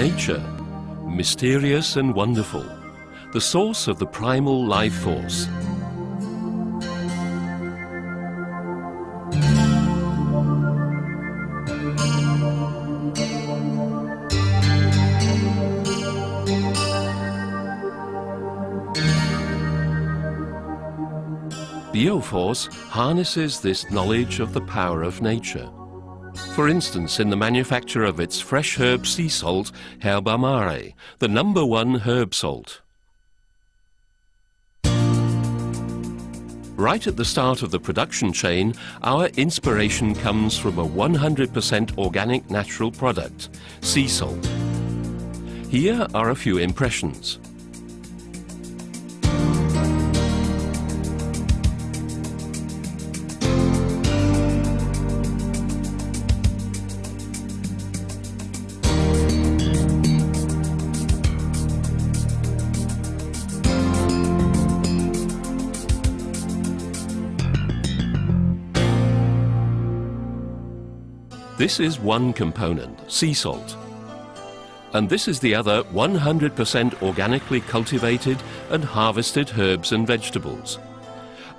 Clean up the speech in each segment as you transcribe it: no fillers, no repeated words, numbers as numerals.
Nature, mysterious and wonderful, the source of the primal life force. Bioforce harnesses this knowledge of the power of nature. For instance, in the manufacture of its fresh herb sea salt, Herbamare, the #1 herb salt. Right at the start of the production chain, our inspiration comes from a 100% organic natural product, sea salt. Here are a few impressions. This is one component, sea salt. And this is the other 100% organically cultivated and harvested herbs and vegetables.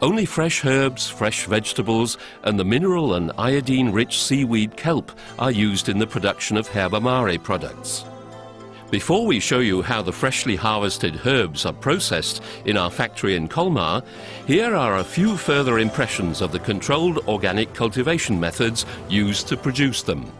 Only fresh herbs, fresh vegetables and the mineral and iodine-rich seaweed kelp are used in the production of Herbamare products. Before we show you how the freshly harvested herbs are processed in our factory in Colmar, here are a few further impressions of the controlled organic cultivation methods used to produce them.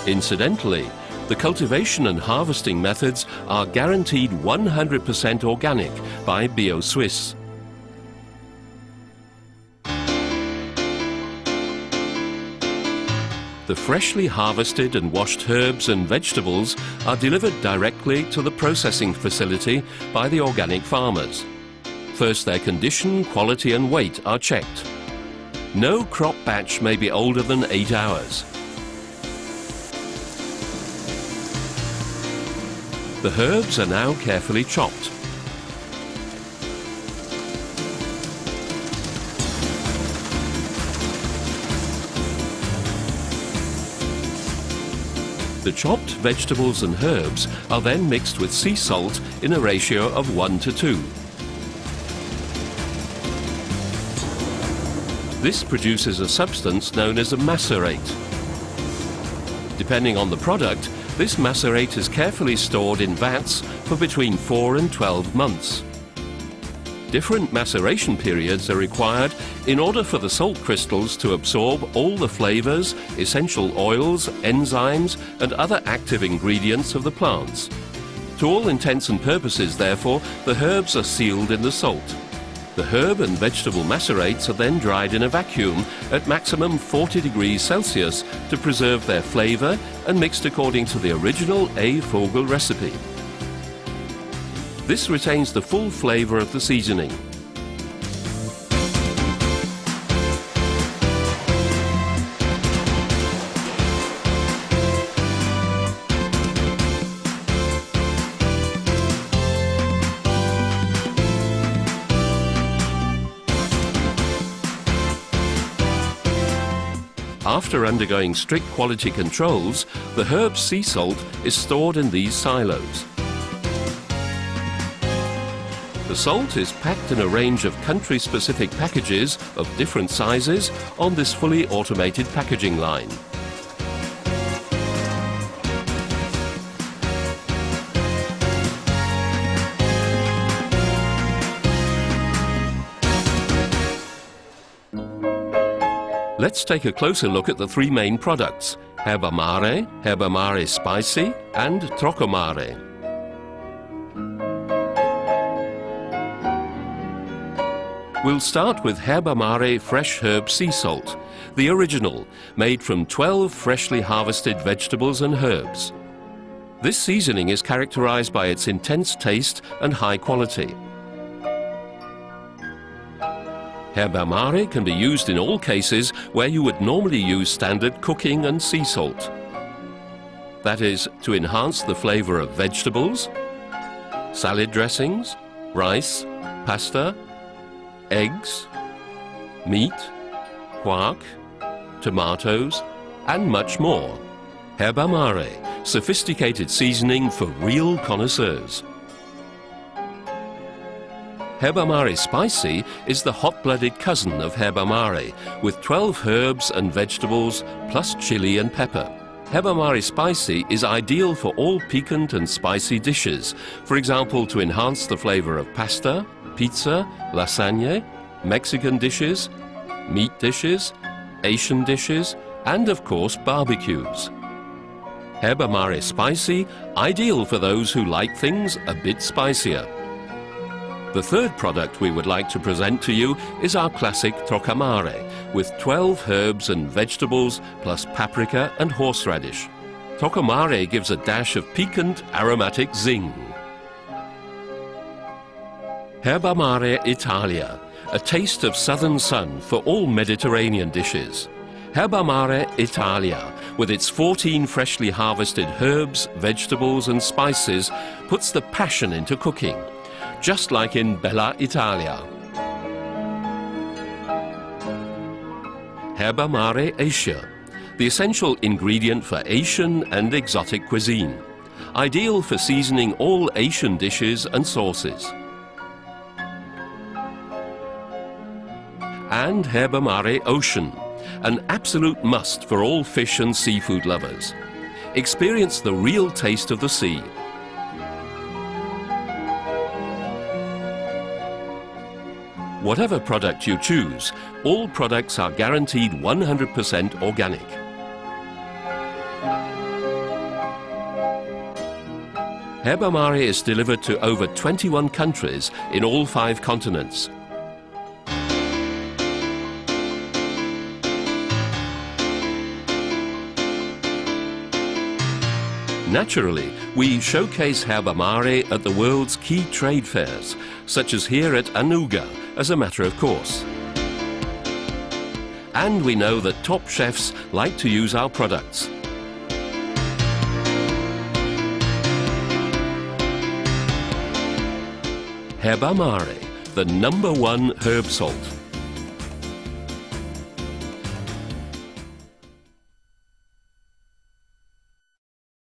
Incidentally, the cultivation and harvesting methods are guaranteed 100% organic by BioSwiss. The freshly harvested and washed herbs and vegetables are delivered directly to the processing facility by the organic farmers. First, their condition, quality and weight are checked. No crop batch may be older than 8 hours. The herbs are now carefully chopped. The chopped vegetables and herbs are then mixed with sea salt in a ratio of 1:2. This produces a substance known as a macerate. Depending on the product, this macerate is carefully stored in vats for between 4 and 12 months. Different maceration periods are required in order for the salt crystals to absorb all the flavors, essential oils, enzymes, and other active ingredients of the plants. To all intents and purposes, therefore, the herbs are sealed in the salt. The herb and vegetable macerates are then dried in a vacuum at maximum 40 degrees Celsius to preserve their flavor and mixed according to the original A. Vogel recipe. This retains the full flavor of the seasoning. After undergoing strict quality controls, the herb sea salt is stored in these silos. The salt is packed in a range of country-specific packages of different sizes on this fully automated packaging line. Let's take a closer look at the 3 main products, Herbamare, Herbamare Spicy and Trocomare. We'll start with Herbamare Fresh Herb Sea Salt, the original, made from 12 freshly harvested vegetables and herbs. This seasoning is characterized by its intense taste and high quality. Herbamare can be used in all cases where you would normally use standard cooking and sea salt. That is, to enhance the flavor of vegetables, salad dressings, rice, pasta, eggs, meat, quark, tomatoes, and much more. Herbamare, sophisticated seasoning for real connoisseurs. Herbamare Spicy is the hot-blooded cousin of Herbamare, with 12 herbs and vegetables, plus chili and pepper. Herbamare Spicy is ideal for all piquant and spicy dishes, for example to enhance the flavor of pasta, pizza, lasagna, Mexican dishes, meat dishes, Asian dishes, and of course barbecues. Herbamare Spicy, ideal for those who like things a bit spicier. The third product we would like to present to you is our classic Trocamare, with 12 herbs and vegetables, plus paprika and horseradish. Trocamare gives a dash of piquant, aromatic zing. Herbamare Italia, a taste of southern sun for all Mediterranean dishes. Herbamare Italia, with its 14 freshly harvested herbs, vegetables and spices, puts the passion into cooking, just like in Bella Italia. Herbamare Asia, the essential ingredient for Asian and exotic cuisine, ideal for seasoning all Asian dishes and sauces. And Herbamare Ocean, an absolute must for all fish and seafood lovers. Experience the real taste of the sea. Whatever product you choose, all products are guaranteed 100% organic. Herbamare is delivered to over 21 countries in all 5 continents. Naturally, we showcase Herbamare at the world's key trade fairs, such as here at Anuga, as a matter of course. And we know that top chefs like to use our products. Herbamare, the #1 herb salt.